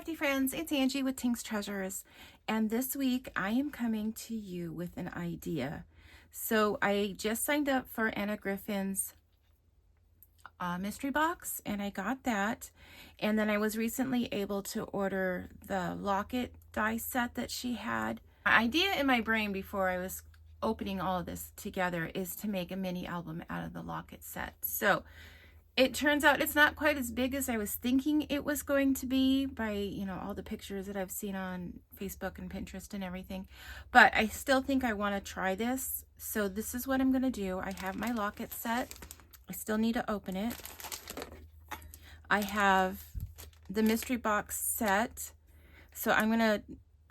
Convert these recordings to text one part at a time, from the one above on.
crafty friends, it's Angie with Tink's Treasures, and this week I am coming to you with an idea. So I just signed up for Anna Griffin's mystery box, and I got that, and then I was recently able to order the locket die set that she had. My idea in my brain before I was opening all of this together is to make a mini album out of the locket set. So it turns out it's not quite as big as I was thinking it was going to be by, all the pictures that I've seen on Facebook and Pinterest and everything. But I still think I want to try this. So this is what I'm going to do. I have my locket set. I still need to open it. I have the mystery box set. So I'm going to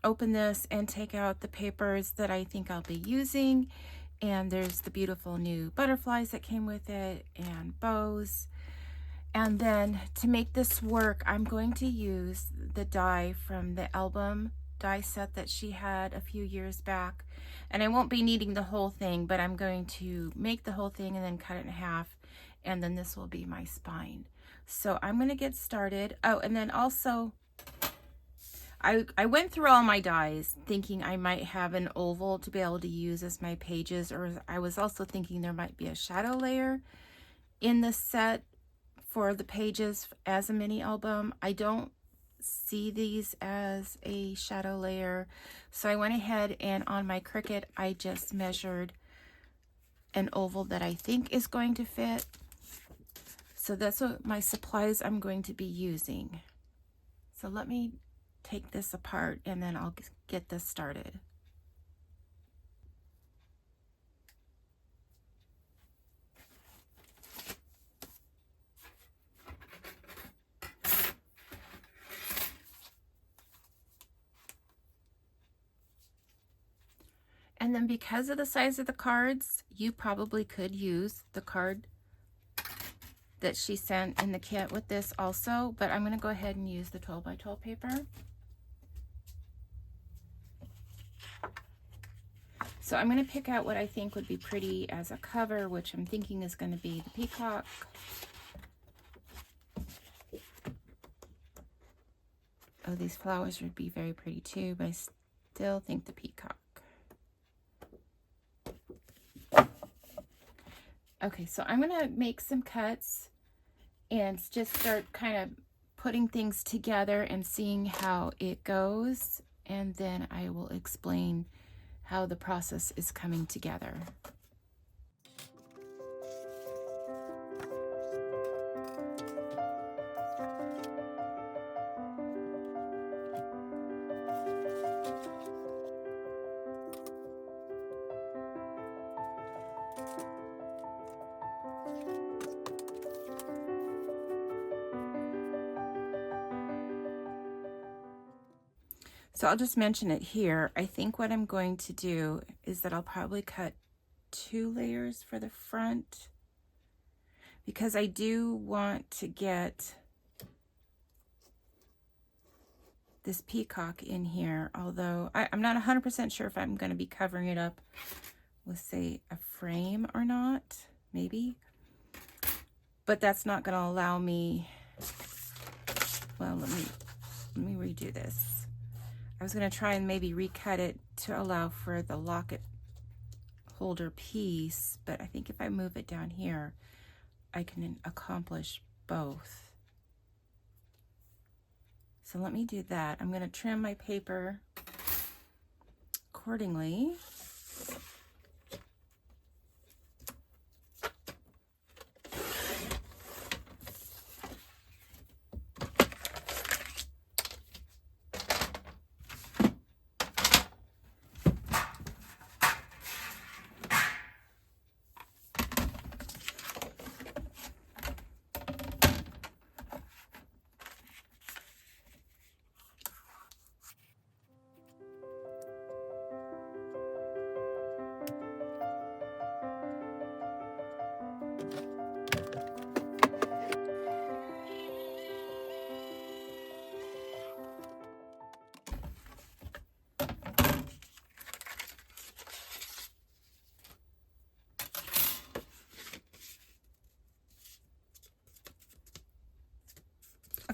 open this and take out the papers that I think I'll be using. And there's the beautiful new butterflies that came with it and bows. And then to make this work, I'm going to use the die from the album die set that she had a few years back. And I won't be needing the whole thing, but I'm going to make the whole thing and then cut it in half. And then this will be my spine. So I'm going to get started. Oh, and then also, I went through all my dies thinking I might have an oval to be able to use as my pages, or I was also thinking there might be a shadow layer in the set for the pages as a mini album. I don't see these as a shadow layer, so I went ahead and on my Cricut I just measured an oval that I think is going to fit. So that's what my supplies I'm going to be using. So let me take this apart and then I'll get this started. And then because of the size of the cards, you probably could use the card that she sent in the kit with this also, but I'm going to go ahead and use the 12 by 12 paper. So I'm going to pick out what I think would be pretty as a cover, which I'm thinking is going to be the peacock. Oh, these flowers would be very pretty too, but I still think the peacock. Okay, so I'm going to make some cuts and just start kind of putting things together and seeing how it goes. And then I will explain how the process is coming together. So I'll just mention it here. I think what I'm going to do is that I'll probably cut 2 layers for the front, because I do want to get this peacock in here, although I'm not 100% sure if I'm going to be covering it up with, say, a frame or not, maybe. But that's not going to allow me, well, let me redo this. I was going to try and maybe recut it to allow for the locket holder piece, but I think if I move it down here, I can accomplish both. So let me do that. I'm going to trim my paper accordingly.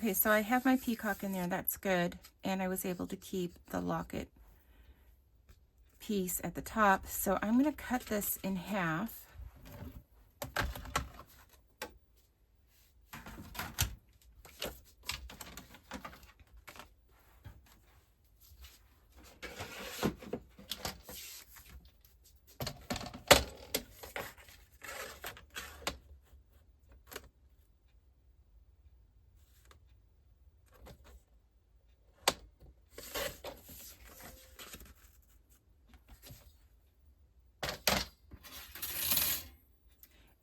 Okay, so I have my peacock in there, that's good. And I was able to keep the locket piece at the top. So I'm gonna cut this in half.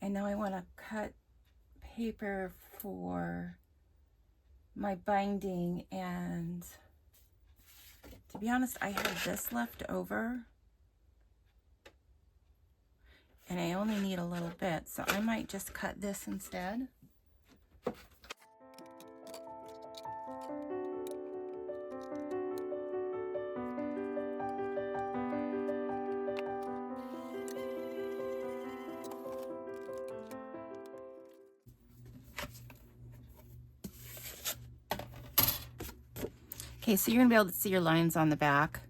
And now I want to cut paper for my binding, and to be honest, I have this left over and I only need a little bit, so I might just cut this instead. Okay, so you're gonna be able to see your lines on the back.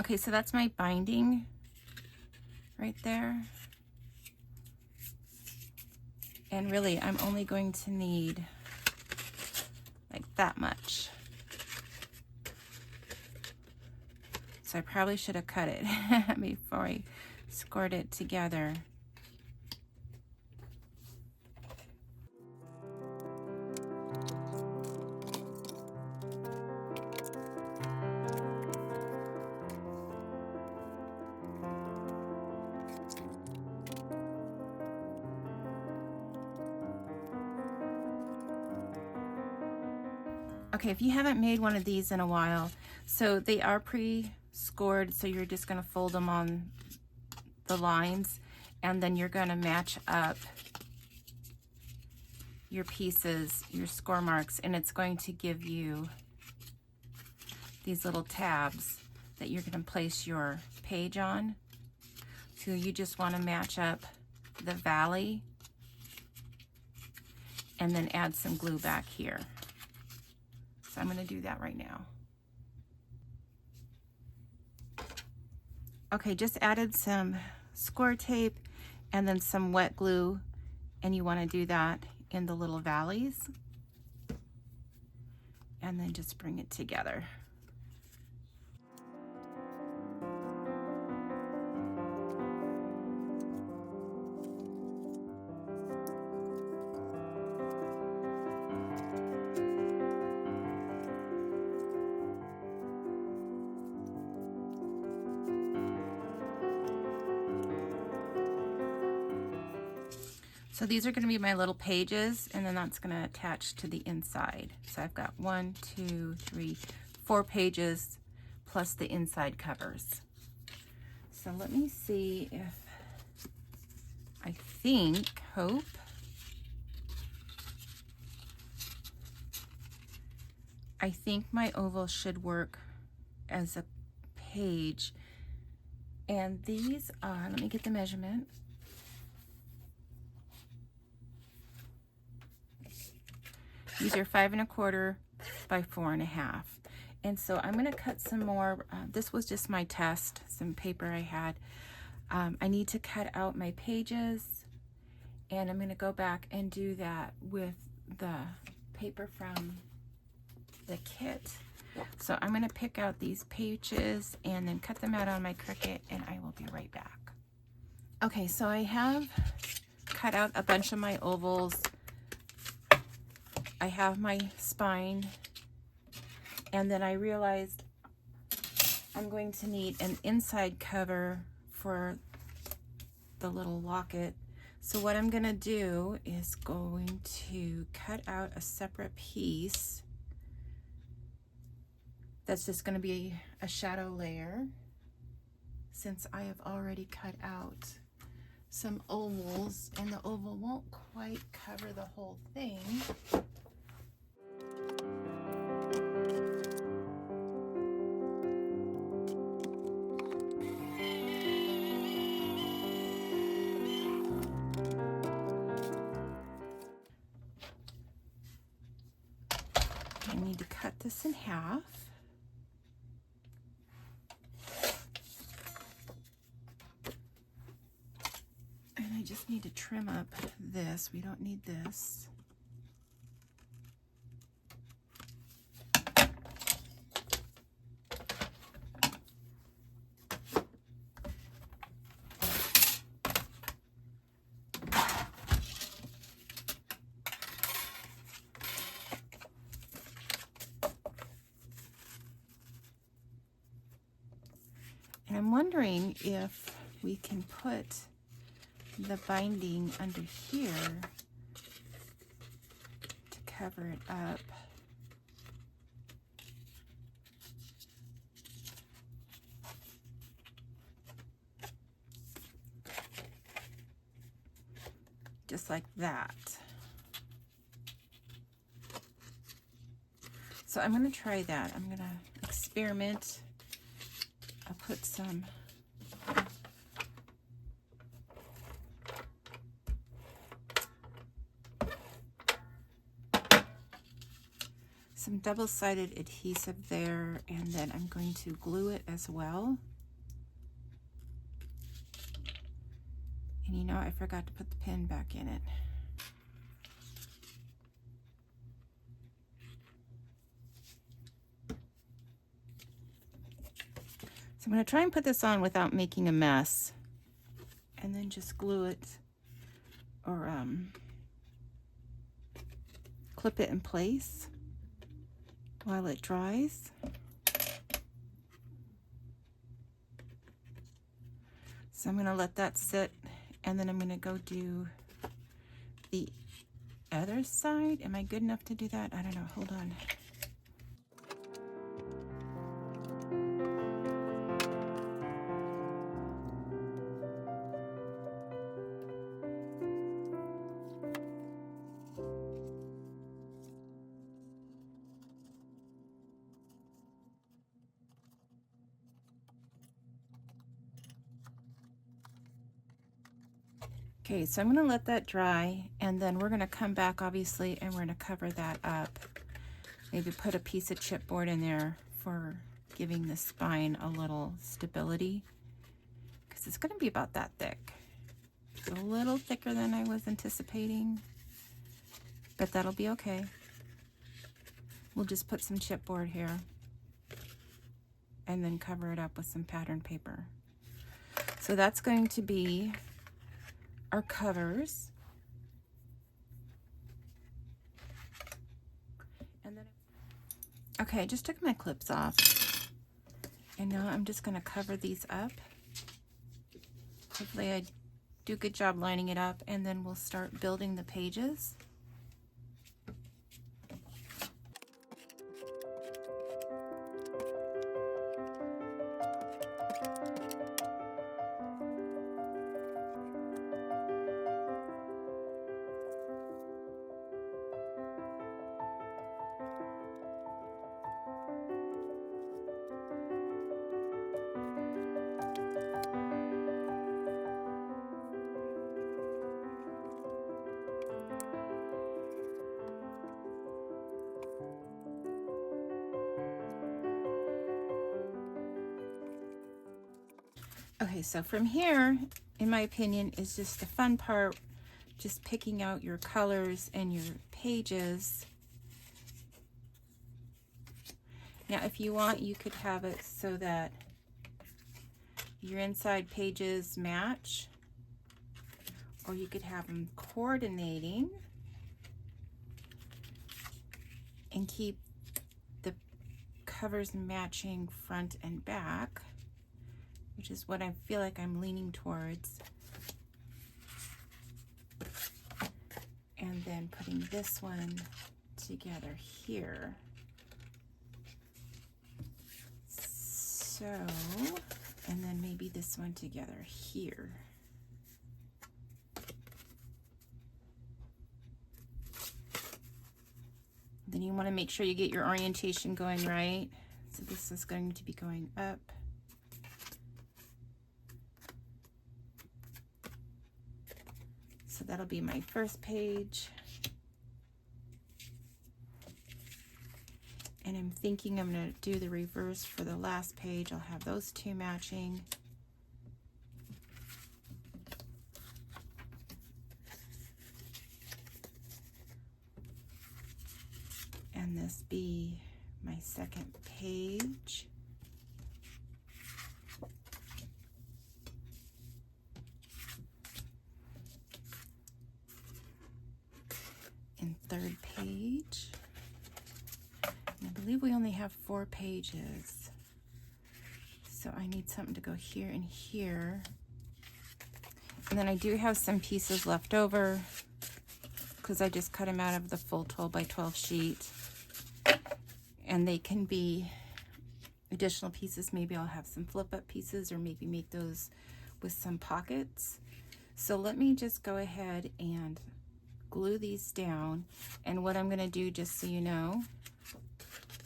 Okay, so that's my binding right there. And really, I'm only going to need like that much. So I probably should have cut it before I scored it together. Okay, if you haven't made one of these in a while, so they are pre-scored, so you're just going to fold them on the lines, and then you're going to match up your pieces, your score marks, and it's going to give you these little tabs that you're going to place your page on. So you just want to match up the valley and then add some glue back here. So I'm going to do that right now. Okay, just added some score tape and then some wet glue, and you want to do that in the little valleys and then just bring it together. So these are going to be my little pages, and then that's going to attach to the inside. So I've got 1, 2, 3, 4 pages plus the inside covers. So let me see if hope I think my oval should work as a page. And these are, let me get the measurement. These are 5 1/4 by 4 1/2. And so I'm going to cut some more. This was just my test, some paper I had. I need to cut out my pages, and I'm going to go back and do that with the paper from the kit. So I'm going to pick out these pages and then cut them out on my Cricut, and I will be right back. Okay, so I have cut out a bunch of my ovals. I have my spine, and then I realized I'm going to need an inside cover for the little locket. So what I'm gonna do is going to cut out a separate piece that's just gonna be a shadow layer, since I have already cut out some ovals and the oval won't quite cover the whole thing. I need to cut this in half. And I just need to trim up this. We don't need this. And I'm wondering if we can put the binding under here to cover it up. Just like that. So I'm going to try that. I'm going to experiment. I'll put some double-sided adhesive there, and then I'm going to glue it as well. And you know, I forgot to put the pin back in it. So I'm going to try and put this on without making a mess, and then just glue it or clip it in place while it dries. So I'm going to let that sit, and then I'm going to go do the other side. Am I good enough to do that? I don't know. Hold on. Okay, so I'm going to let that dry, and then we're going to come back, obviously, and we're going to cover that up. Maybe put a piece of chipboard in there for giving the spine a little stability, because it's going to be about that thick. It's a little thicker than I was anticipating, but that'll be okay. We'll just put some chipboard here and then cover it up with some pattern paper. So that's going to be our covers. And then, okay, I just took my clips off, and now I'm just going to cover these up. Hopefully I do a good job lining it up, and then we'll start building the pages. Okay, so from here, in my opinion, is just the fun part, just picking out your colors and your pages. Now, if you want, you could have it so that your inside pages match, or you could have them coordinating and keep the covers matching front and back, which is what I feel like I'm leaning towards. and then putting this one together here. So, and then maybe this one together here. Then you want to make sure you get your orientation going right. So this is going to be going up. So that'll be my first page. And I'm thinking I'm going to do the reverse for the last page. I'll have those two matching. And this be my second page. And third page. And I believe we only have 4 pages. So I need something to go here and here. And then I do have some pieces left over because I just cut them out of the full 12 by 12 sheet. And they can be additional pieces. Maybe I'll have some flip up pieces or maybe make those with some pockets. So let me just go ahead and glue these down. And what I'm going to do, just so you know,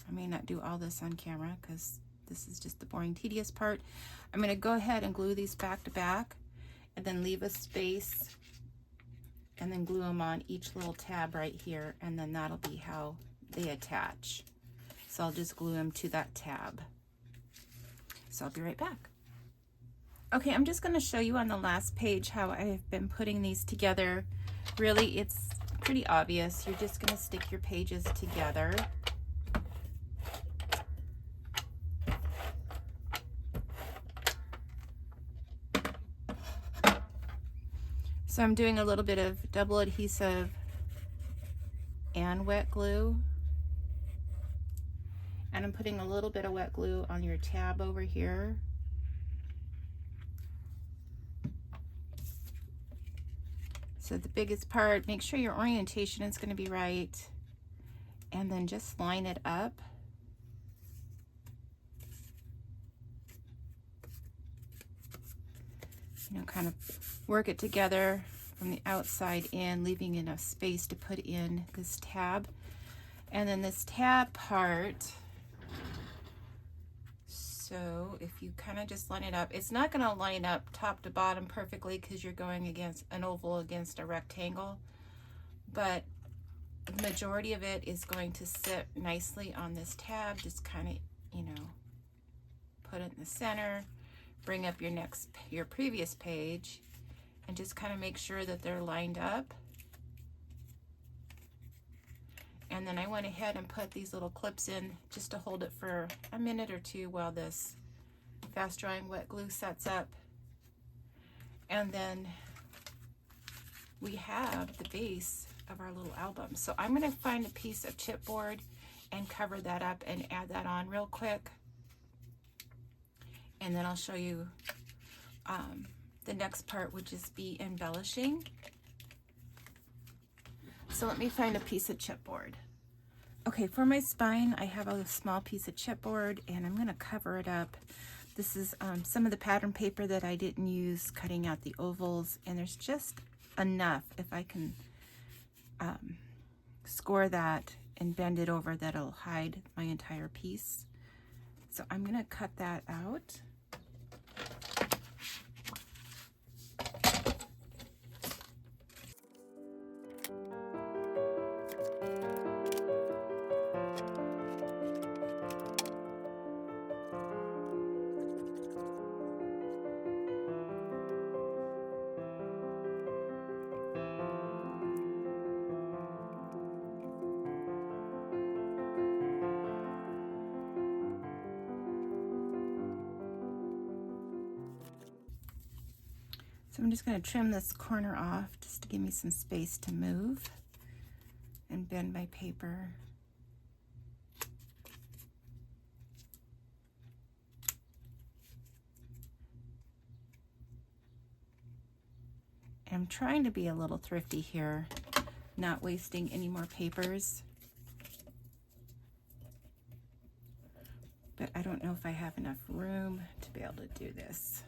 I may not do all this on camera because this is just the boring, tedious part. I'm going to go ahead and glue these back to back and then leave a space and then glue them on each little tab right here, and then that'll be how they attach. So I'll just glue them to that tab. So I'll be right back. Okay, I'm just going to show you on the last page how I've been putting these together. Really, it's pretty obvious. You're just going to stick your pages together. So I'm doing a little bit of double adhesive and wet glue. And I'm putting a little bit of wet glue on your tab over here. So the biggest part, make sure your orientation is going to be right. And then just line it up. You know, kind of work it together from the outside in, leaving enough space to put in this tab. And then this tab part, so if you kind of just line it up, it's not going to line up top to bottom perfectly because you're going against an oval against a rectangle, but the majority of it is going to sit nicely on this tab. Just kind of, you know, put it in the center, bring up your previous page, and just kind of make sure that they're lined up. And then I went ahead and put these little clips in just to hold it for a minute or two while this fast drying wet glue sets up. And then we have the base of our little album. So I'm going to find a piece of chipboard and cover that up and add that on real quick. And then I'll show you the next part, which is be embellishing. So let me find a piece of chipboard. Okay, for my spine, I have a small piece of chipboard and I'm going to cover it up. This is some of the pattern paper that I didn't use, cutting out the ovals, and there's just enough, if I can score that and bend it over, that'll hide my entire piece. So I'm going to cut that out. So I'm just going to trim this corner off just to give me some space to move and bend my paper. I'm trying to be a little thrifty here not wasting any more papers. But I don't know if I have enough room to be able to do this.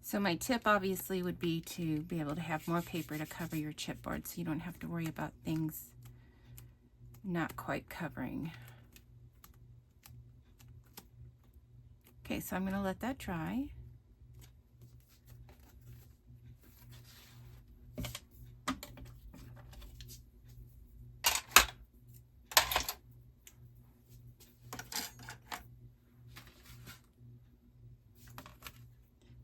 So my tip obviously would be to be able to have more paper to cover your chipboard so you don't have to worry about things not quite covering. Okay, so I'm going to let that dry.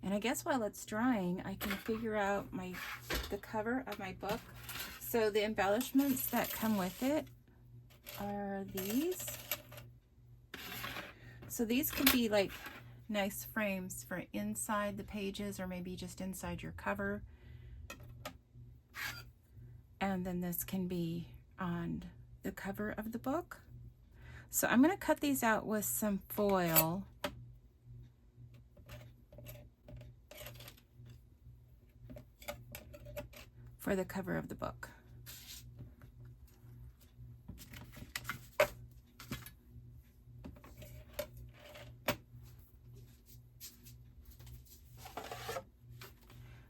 And I guess while it's drying, I can figure out the cover of my book. So the embellishments that come with it are these. So these could be like nice frames for inside the pages or maybe just inside your cover. And then this can be on the cover of the book. So I'm going to cut these out with some foil. For the cover of the book.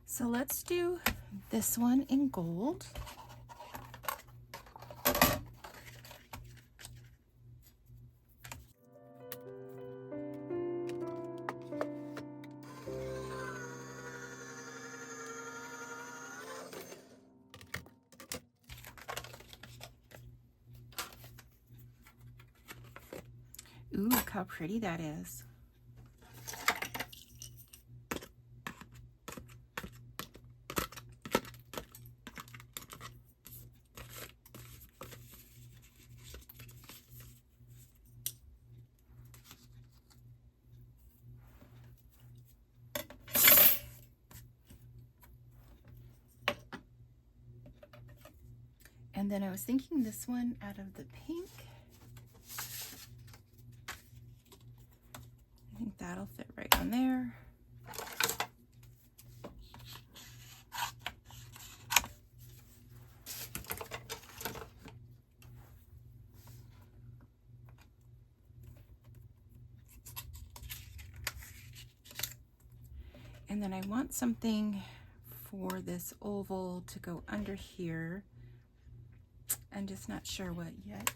So let's do this one in gold. Ooh, look how pretty that is. And then I was thinking this one out of the pink. I think that'll fit right on there. And then I want something for this oval to go under here. I'm just not sure what yet.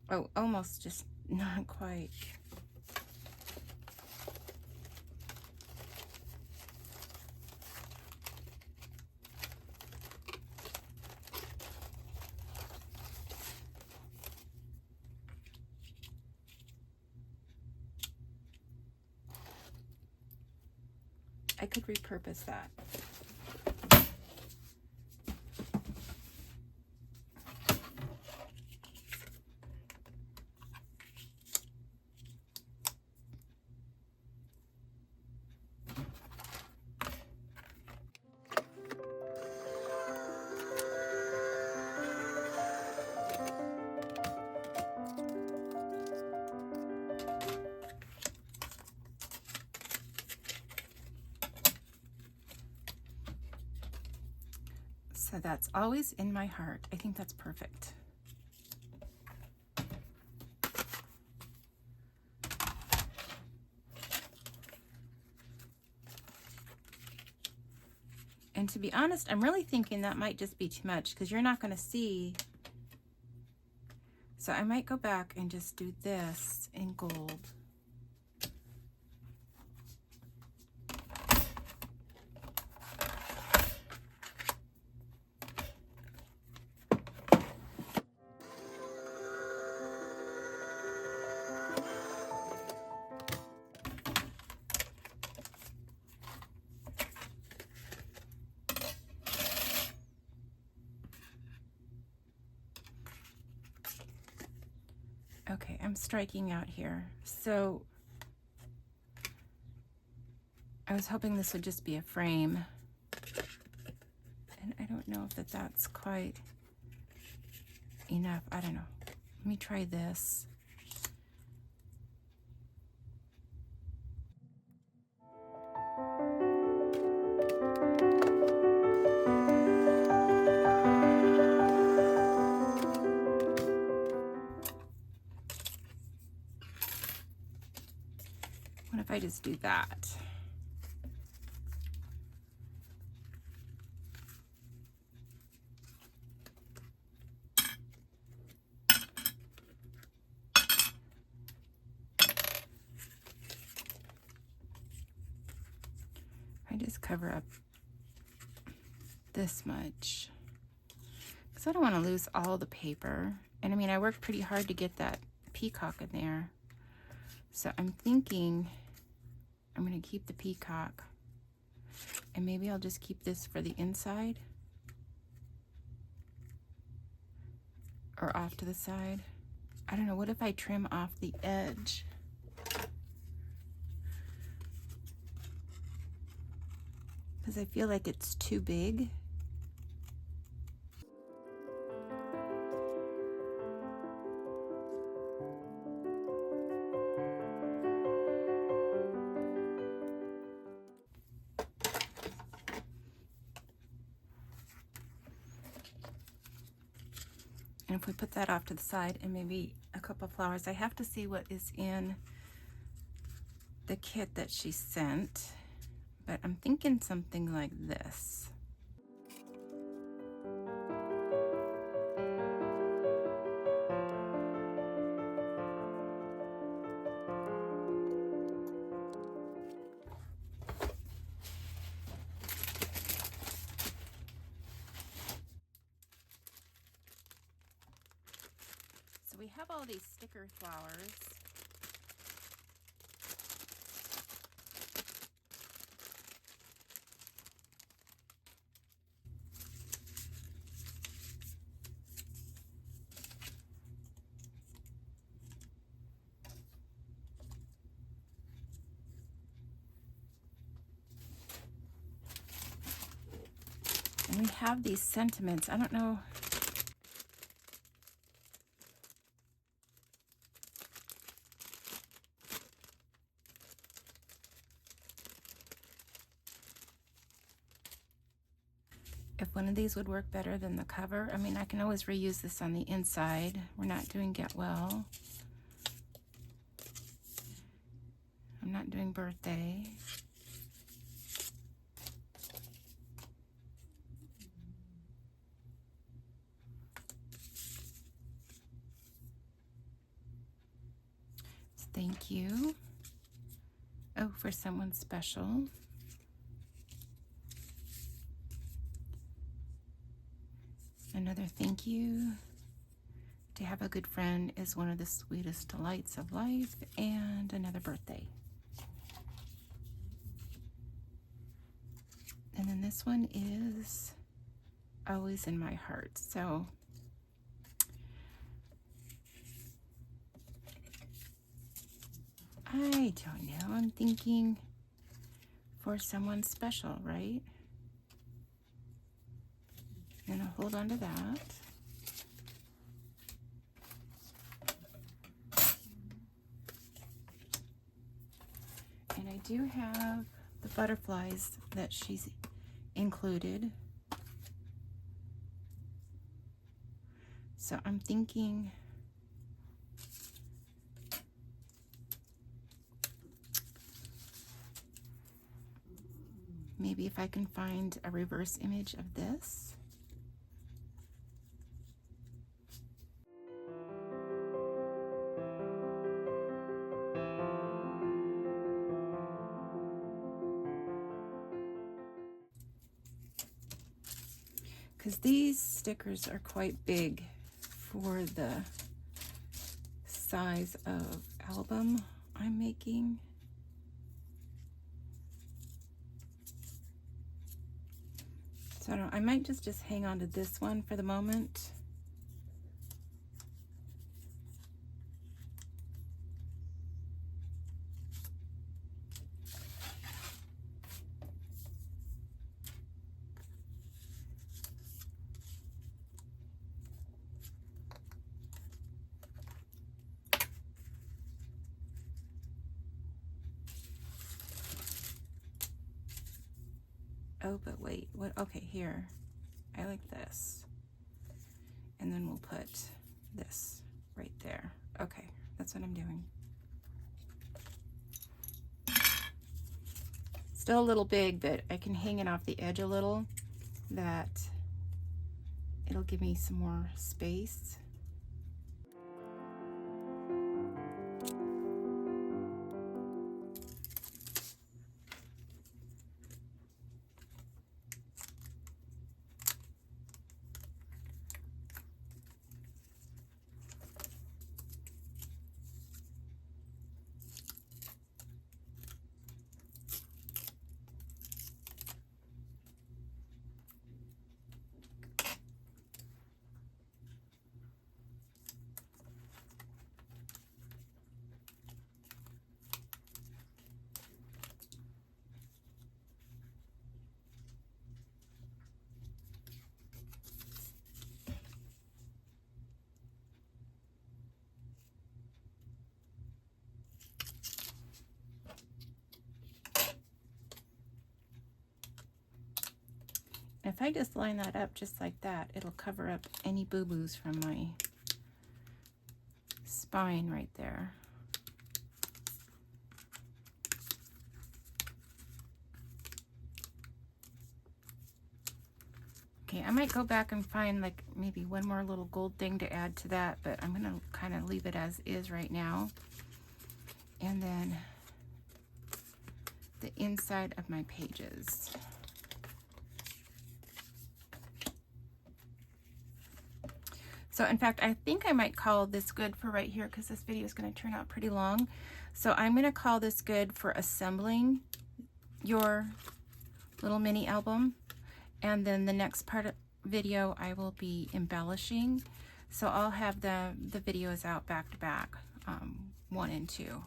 Oh, almost, just not quite. I could repurpose that. So that's always in my heart. I think that's perfect. And to be honest, I'm really thinking that might just be too much because you're not going to see. So I might go back and just do this in gold. Okay, I'm striking out here. So I was hoping this would just be a frame. And I don't know if that's quite enough. I don't know. Let me try this. What if I just do that? I just cover up this much because I don't want to lose all the paper. And I mean, I worked pretty hard to get that peacock in there. So I'm thinking I'm going to keep the peacock, and maybe I'll just keep this for the inside or off to the side. I don't know. What if I trim off the edge? Because I feel like it's too big. And if we put that off to the side and maybe a couple flowers, I have to see what is in the kit that she sent, but I'm thinking something like this. So we have all these sticker flowers. And we have these sentiments. I don't know. If one of these would work better than the cover. I mean, I can always reuse this on the inside. We're not doing get well. I'm not doing birthday. Thank you. Oh, for someone special. Another thank you. To have a good friend is one of the sweetest delights of life. And another birthday. And then this one is always in my heart. So I don't know. I'm thinking for someone special, right? And I'll hold on to that. And I do have the butterflies that she's included. So I'm thinking Maybe if I can find a reverse image of this. Because these stickers are quite big for the size of album I'm making. So I might just hang on to this one for the moment. Oh, but wait, what? Okay, here. I like this. And then we'll put this right there. Okay, that's what I'm doing. Still a little big, but I can hang it off the edge a little. That it'll give me some more space. If I just line that up just like that, it'll cover up any boo-boos from my spine right there. Okay, I might go back and find like maybe one more little gold thing to add to that, but I'm gonna kind of leave it as is right now. And then the inside of my pages. So in fact, I think I might call this good for right here because this video is going to turn out pretty long. So I'm going to call this good for assembling your little mini album. And then the next part of video I will be embellishing. So I'll have the videos out back to back, 1 and 2.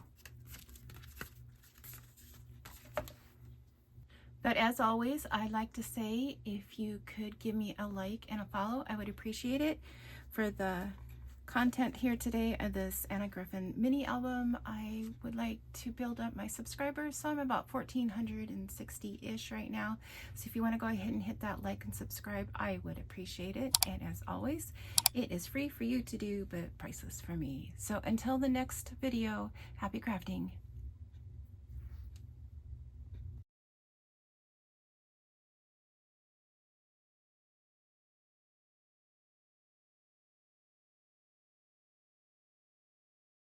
But as always, I'd like to say if you could give me a like and a follow, I would appreciate it. For the content here today of this Anna Griffin mini album, I would like to build up my subscribers. So I'm about 1,460-ish right now. So if you want to go ahead and hit that like and subscribe, I would appreciate it. And as always, it is free for you to do, but priceless for me. So until the next video, happy crafting.